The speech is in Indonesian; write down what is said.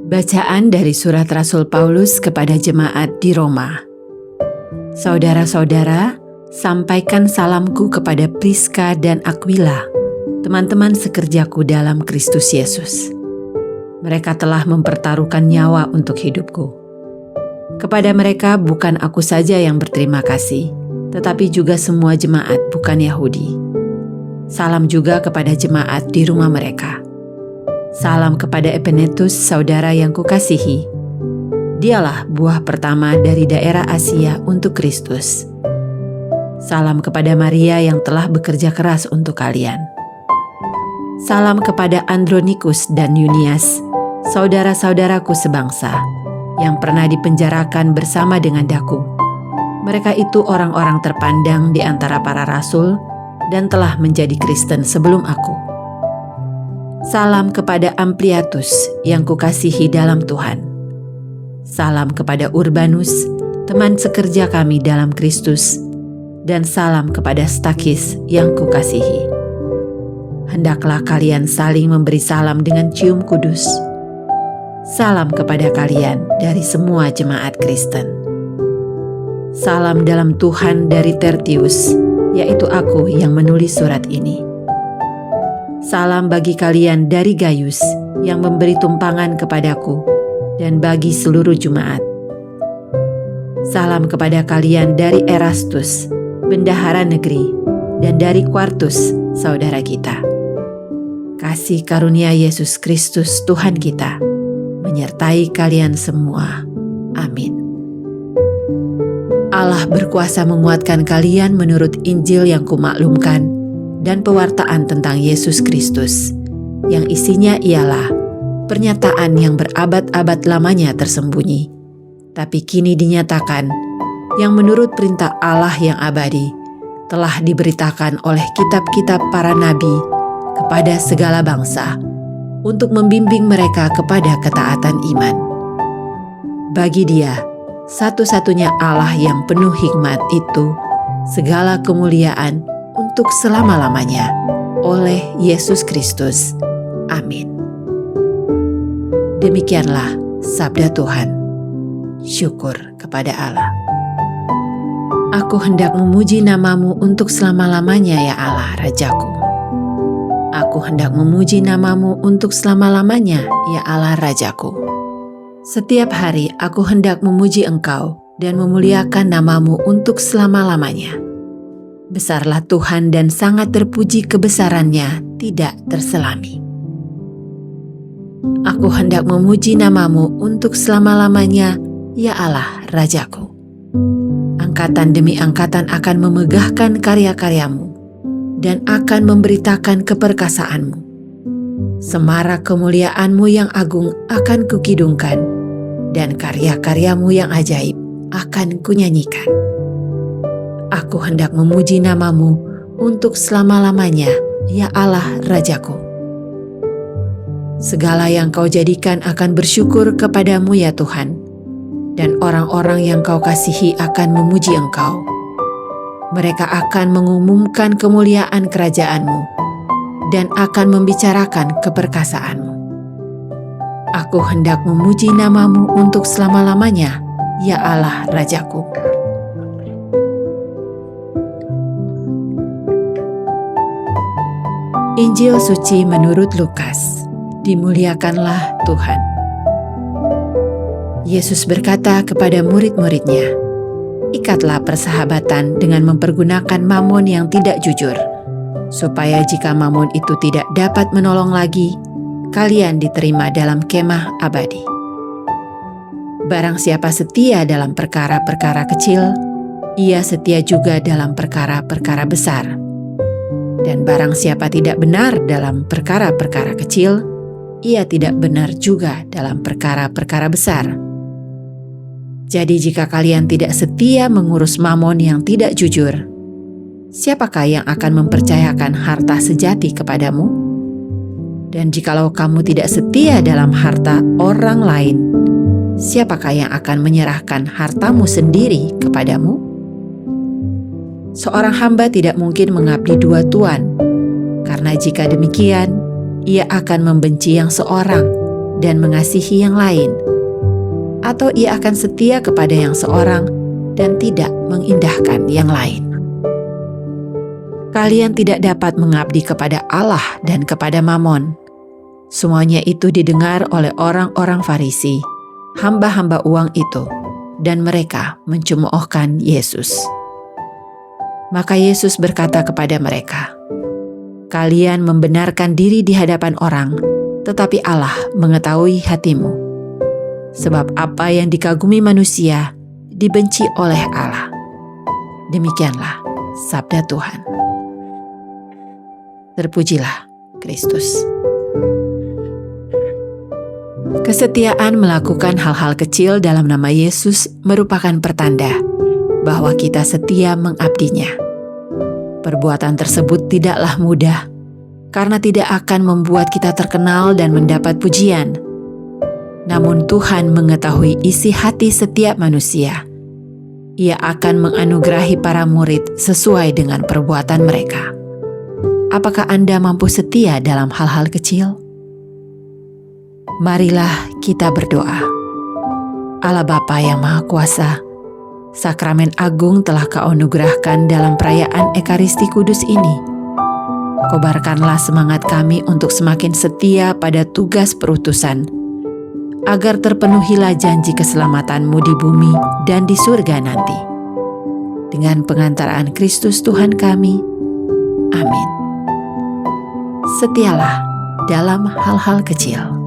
Bacaan dari surat Rasul Paulus kepada jemaat di Roma. Saudara-saudara, sampaikan salamku kepada Priska dan Aquila, teman-teman sekerjaku dalam Kristus Yesus. Mereka telah mempertaruhkan nyawa untuk hidupku. Kepada mereka bukan aku saja yang berterima kasih, tetapi juga semua jemaat bukan Yahudi. Salam juga kepada jemaat di rumah mereka. Salam kepada Epenetus, saudara yang kukasihi. Dialah buah pertama dari daerah Asia untuk Kristus. Salam kepada Maria yang telah bekerja keras untuk kalian. Salam kepada Andronikus dan Yunias, saudara-saudaraku sebangsa, yang pernah dipenjarakan bersama dengan daku. Mereka itu orang-orang terpandang di antara para rasul dan telah menjadi Kristen sebelum aku. Salam kepada Ampliatus yang kukasihi dalam Tuhan. Salam kepada Urbanus, teman sekerja kami dalam Kristus, dan salam kepada Stakis yang kukasihi. Hendaklah kalian saling memberi salam dengan cium kudus. Salam kepada kalian dari semua jemaat Kristen. Salam dalam Tuhan dari Tertius, yaitu aku yang menulis surat ini. Salam bagi kalian dari Gaius yang memberi tumpangan kepadaku dan bagi seluruh jemaat. Salam kepada kalian dari Erastus, bendahara negeri, dan dari Quartus, saudara kita. Kasih karunia Yesus Kristus Tuhan kita menyertai kalian semua. Amin. Allah berkuasa memuatkan kalian menurut Injil yang kumaklumkan dan pewartaan tentang Yesus Kristus, yang isinya ialah pernyataan yang berabad-abad lamanya tersembunyi, tapi kini dinyatakan, yang menurut perintah Allah yang abadi, telah diberitakan oleh kitab-kitab para nabi kepada segala bangsa, untuk membimbing mereka kepada ketaatan iman. Bagi Dia, satu-satunya Allah yang penuh hikmat itu, segala kemuliaan untuk selama-lamanya, oleh Yesus Kristus. Amin. Demikianlah sabda Tuhan. Syukur kepada Allah. Aku hendak memuji namamu untuk selama-lamanya ya Allah, Rajaku. Aku hendak memuji namamu untuk selama-lamanya ya Allah, Rajaku. Setiap hari aku hendak memuji Engkau dan memuliakan namamu untuk selama-lamanya. Besarlah Tuhan dan sangat terpuji kebesarannya tidak terselami. Aku hendak memuji namamu untuk selama-lamanya, ya Allah, Rajaku. Angkatan demi angkatan akan memegahkan karya-karyamu dan akan memberitakan keperkasaanmu. Semarak kemuliaanmu yang agung akan kukidungkan, dan karya-karyamu yang ajaib akan kunyanyikan. Aku hendak memuji namamu untuk selama-lamanya, ya Allah, Rajaku. Segala yang kau jadikan akan bersyukur kepadamu ya Tuhan, dan orang-orang yang kau kasihi akan memuji Engkau. Mereka akan mengumumkan kemuliaan kerajaanmu, dan akan membicarakan keperkasaanmu. Aku hendak memuji namamu untuk selama-lamanya, ya Allah, Rajaku. Injil Suci menurut Lukas. Dimuliakanlah Tuhan. Yesus berkata kepada murid-muridnya, "Ikatlah persahabatan dengan mempergunakan mamon yang tidak jujur, supaya jika mamon itu tidak dapat menolong lagi, kalian diterima dalam kemah abadi. Barang siapa setia dalam perkara-perkara kecil, ia setia juga dalam perkara-perkara besar. Dan barang siapa tidak benar dalam perkara-perkara kecil, ia tidak benar juga dalam perkara-perkara besar. Jadi jika kalian tidak setia mengurus mamon yang tidak jujur, siapakah yang akan mempercayakan harta sejati kepadamu? Dan jikalau kamu tidak setia dalam harta orang lain, siapakah yang akan menyerahkan hartamu sendiri kepadamu? Seorang hamba tidak mungkin mengabdi dua tuan, karena jika demikian, ia akan membenci yang seorang dan mengasihi yang lain, atau ia akan setia kepada yang seorang dan tidak mengindahkan yang lain. Kalian tidak dapat mengabdi kepada Allah dan kepada Mamon. Semuanya itu didengar oleh orang-orang Farisi, hamba-hamba uang itu, dan mereka mencemoohkan Yesus. Maka Yesus berkata kepada mereka, "Kalian membenarkan diri di hadapan orang, tetapi Allah mengetahui hatimu. Sebab apa yang dikagumi manusia, dibenci oleh Allah." Demikianlah sabda Tuhan. Terpujilah Kristus. Kesetiaan melakukan hal-hal kecil dalam nama Yesus merupakan pertanda bahwa kita setia mengabdinya. Perbuatan tersebut tidaklah mudah, karena tidak akan membuat kita terkenal dan mendapat pujian. Namun Tuhan mengetahui isi hati setiap manusia. Ia akan menganugerahi para murid sesuai dengan perbuatan mereka. Apakah Anda mampu setia dalam hal-hal kecil? Marilah kita berdoa. Allah Bapa yang Maha Kuasa, Sakramen Agung telah Kau anugerahkan dalam perayaan Ekaristi Kudus ini. Kobarkanlah semangat kami untuk semakin setia pada tugas perutusan, agar terpenuhilah janji keselamatan-Mu di bumi dan di surga nanti. Dengan pengantaraan Kristus Tuhan kami. Amin. Setialah dalam hal-hal kecil.